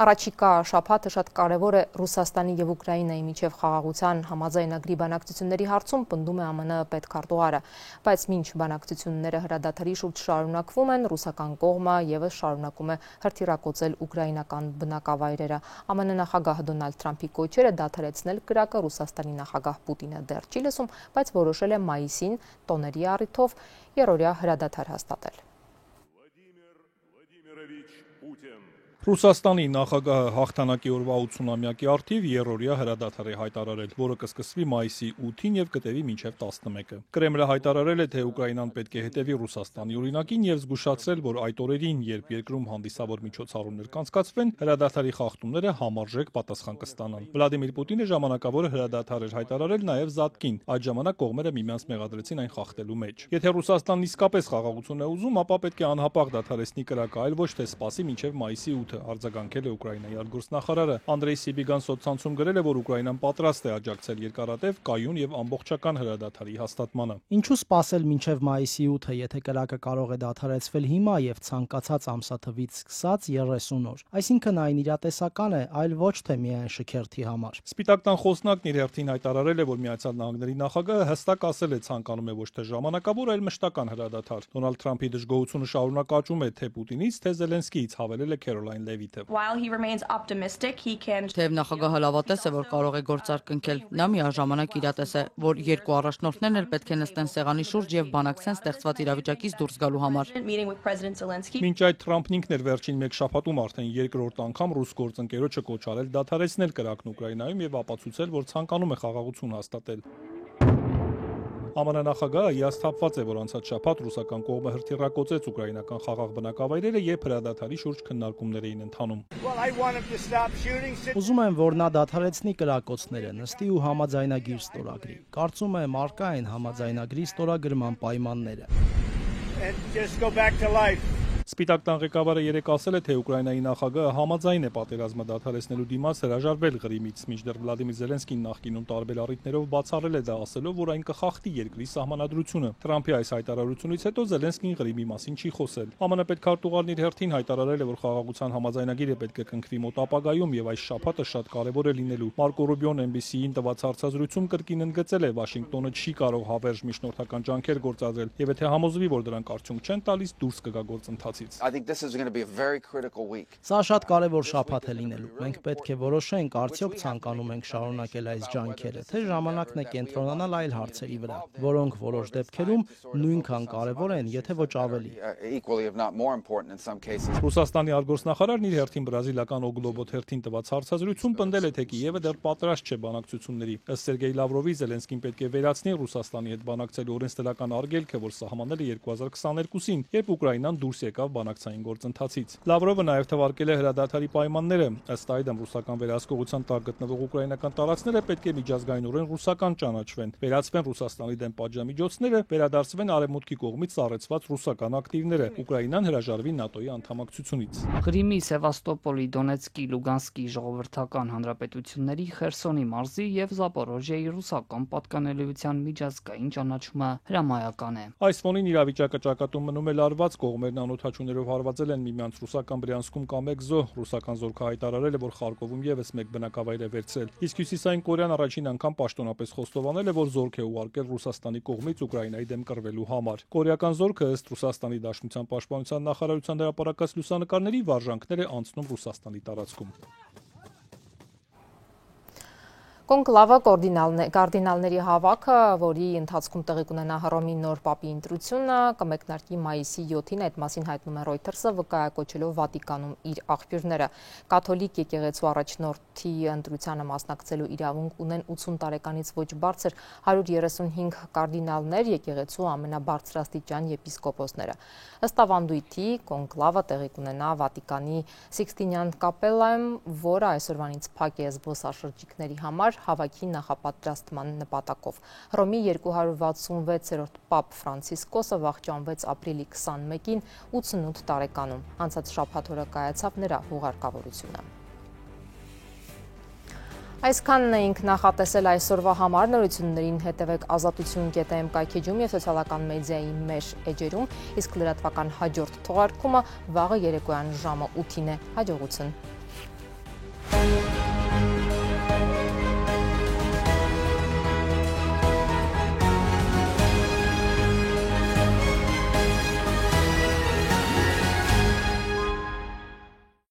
Առաջիկա շաբաթը շատ կարևոր է Ռուսաստանի եւ Ուկրաինայի միջև խաղաղության համաձայնագրի բանակցությունների հարցում, պնդում է ԱՄՆ պետքարտուղարը, բայց մինչ բանակցությունները հրադադարի շուրջ շարունակվում են, ռուսական կողմը եւս շարունակում է հրթիռակոծել ուկրաինական բնակավայրերը։ ԱՄՆ նախագահ Դոնալդ Թրամփի կոչերը դադարեցնել կրակը Ռուսաստանի նախագահ Պուտինը դեռ չի լսում, բայց որոշել է մայիսին տոների առիթով երրորդյա հրադադար հաստատել։ Ռուսաստանի նախագահը հաղթանակի օրվա 80-ամյակի առթիվ երրորդյա հրադադար է հայտարարել, որը կսկսվի մայիսի 8-ին եւ կտևի մինչեւ 11-ը։ Կրեմլը հայտարարել է, թե Ուկրաինան պետք է հետևի Ռուսաստանի օրինակին եւ զգուշացրել, որ այդ օրերին, երբ երկրում հանդիսավոր միջոցառումներ կանցկացվեն, հրադադարի խախտումները համարժեք պատասխան կստանան։ Վլադիմիր Պուտինը ժամանակավոր հրադադար էր հայտարարել նաեւ Զատկին։ Այդ ժամանակ կողմերը միմյանց մեղադրեցին այն խախտելու մեջ։ Եթե Ռուսաստանն իսկապես խաղաղություն է ուզում, ապա պետք է անհապաղ դադարեցնի կրակը, այլ ոչ թե սպասի մինչեւ մայիսի 8-ը, արձագանքել է Ուկրաինայի արտգործնախարարը։ Անդրեյ Սիբիգան սոցցանցում գրել է, որ Ուկրաինան պատրաստ է աջակցել երկարատև, կայուն եւ ամբողջական հրադադարի հաստատմանը։ Ինչու սպասել մինչև մայիսի 8-ը, եթե կրակը կարող է դադարեցվել հիմա եւ ցանկացած ամսաթվից սկսած 30 օր։ Այսինքն այն իրատեսական է, այլ ոչ թե միայն շքերթի համար։ Սպիտակ տան խոսնակն իր հերթին հայտարարել է, որ Միացյալ Նահանգների նախագահը հստակ ասել է ցանկանում է ոչ թե ժամանակավոր, այլ մշտական հրադադար։ Դոնալդ Թրամփի դժգոհությունը շարունակ աճում է թե Պուտինից, թե Զելենսկիից, հավելել է Քերոլայն Լևիթը։ Թեև նախագահը լավատես է, որ կարող է գործարկնքել, նա միաժամանակ իրատես է, որ երկու առաջնորդներն էլ պետք է նստեն սեղանի շուրջ եւ բանակցեն ստեղծված իրավիճակից դուրս գալու համար։ Մինչ այդ Թրամփն ինքն էր վերջին մեկ շաբաթում արդեն երկրորդ անգամ ռուս գործընկերոջը կոչարել դադարեցնել կրակն Ուկրաինայում եւ ապացուցել, որ ցանկանում է խաղաղություն հաստատել։ ԱՄՆ նախագահը հիասթափված է, որ անցած շաբաթ ռուսական կողմը հրթիռակոծեց ուկրաինական խաղաղ բնակավայրերը եւ հրադադարի շուրջ քննարկումներ էին ընթանում։ Ուզում եմ, որ նա դադարեցնի կրակոցները, նստի ու համաձայնագիր ստորագրի։ Կարծում եմ, առկա են համաձայնագրի ստորագրման պայմանները։ Սպիտակ տան ղեկավարը երեկ ասել է, թե Ուկրաինայի նախագահը համաձայն է պատերազմը դադարեցնելու դիմաց հրաժարվել Ղրիմից, մինչդեռ Վլադիմիր Զելենսկին նախկինում տարբեր առիթներով բացառել է դա, ասելով, որ այն կխախտի երկրի սահմանադրությունը։ Թրամփի այս հայտարարությունից հետո Զելենսկին Ղրիմի մասին չի խոսել։ ԱՄՆ պետքարտուղարն իր հերթին հայտարարել է, որ խաղաղության համաձայնագիրը պետք է կնքվի մոտ ապագայում եւ այս շաբաթը շատ կարեւոր է լինելու։ Մարկո Ռուբիոն NBC-ին տված հարցազրույցում կրկին ընդգծել է, Վաշինգտոնը չի կարող հավերժ միջնորդական ջանքեր գործադրել, եւ եթե համոզվի, որ դրանք արդյունք չեն տալիս, դուրս կգա գործընթացից։ Սա շատ կարևոր շաբաթ է լինելու։ Մենք պետք է որոշենք, արդյոք ցանկանում ենք շարունակել այս ջանքերը, թե ժամանակն է կենտրոնանալ այլ հարցերի վրա, որոնք որոշ դեպքերում նույնքան կարևոր են, եթե ոչ ավելի։ Ռուսաստանի արտգործնախարարն իր հերթին բրազիլական Օգլոբո թերթին տված հարցազրույցում պնդել է, թե Կիևը դեռ պատրաստ չէ բանակցությունների։ Ըստ Սերգեյ Լավրովի, Զելենսկին պետք է վերացնի Ռուսաստանի հետ բանակցելու օրենսդրական արգելքը, որ սահմանել է 2022-ին, երբ Ուկրաինան դուրս եկավ բանակցային գործընթացից։ Լավրովը նաև թվարկել է հրադադարի պայմանները։ Ըստ այդմ ռուսական վերահսկողության տակ գտնվող ուկրաինական տարածքները պետք է միջազգայինորեն ռուսական ճանաչվեն, վերացվեն Ռուսաստանի դեմ պատժամիջոցները, վերադարձվեն արևմուտքի կողմից ծառայեցված ռուսական ակտիվները, Ուկրաինան հրաժարվի ՆԱՏՕ-ի անդամակցությունից։ Ղրիմի, Սևաստոպոլի, Դոնեցկի, Լուգանսկի ժողովրդական հանրապետությունների, Խերսոնի մարզի եւ Զապորոժիայի ռուսական պատկանելիության միջազգային ճանաչումը հրամայական է։ Այս ֆոնին իրավիճակը ճակատում մնում է լարված, կողմերն անօթաչուներով հարվածել են միմյանց ռուսական Բրյանսկում կամ Էկզո, ռուսական զորքը հայտարարել է, որ Խարկովում եւս մեկ բնակավայր է վերցրել։ Իսկ Հյուսիսային Կորեան առաջին անգամ պաշտոնապես խոստովանել է, որ զորք է ուղարկել Ռուսաստանի կողմից Ուկրաինայի դեմ կռվելու համար։ Կորեական զորքը ըստ Ռուսաստանի Դաշնության պաշտպանության նախարարության հրապարակած լուսանկարների վարժանքներ է անցնում Ռուսաստանի տարածքում։ Կոնկլավը կարդինալների հավաքը, որի ընթացքում տեղի կունենա Հռոմի նոր պապի ընտրությունը, կմեկնարկի մայիսի 7-ին, այդ մասին հայտնում է Reuters-ը, վկայակոչելով Վատիկանում իր աղբյուրները։ Կաթոլիկ եկեղեցու առաջնորդի ընտրությանը մասնակցելու իրավունք ունեն 80 տարեկանից ոչ բարձր 135 կարդինալներ, եկեղեցու ամենաբարձրաստիճան եպիսկոպոսները։ Ըստ ավանդույթի, կոնկլավը տեղի կունենա Վատիկանի Սիքստինյան կապելայում, որը այսօրվանից փակ է զբոսաշրջիկների համար հավաքի նախապատրաստման նպատակով։ Հռոմի 266-րդ պապ Ֆրանցիսկոսը վախճանվեց ապրիլի 21-ին 88 տարեկանում։ Անցած շաբաթ օրը կայացավ նրա հուղարկավորությունը։ Այսքանն էինք նախատեսել այսօրվա համար, նորություններին հետևեք ազատություն.am կայքեջում և սոցիալական մեդիայի մեր էջերում, իսկ լրատվական հաջորդ թողարկումը վաղը երեկոյան ժամը 8-ին է։ Հաջողություն։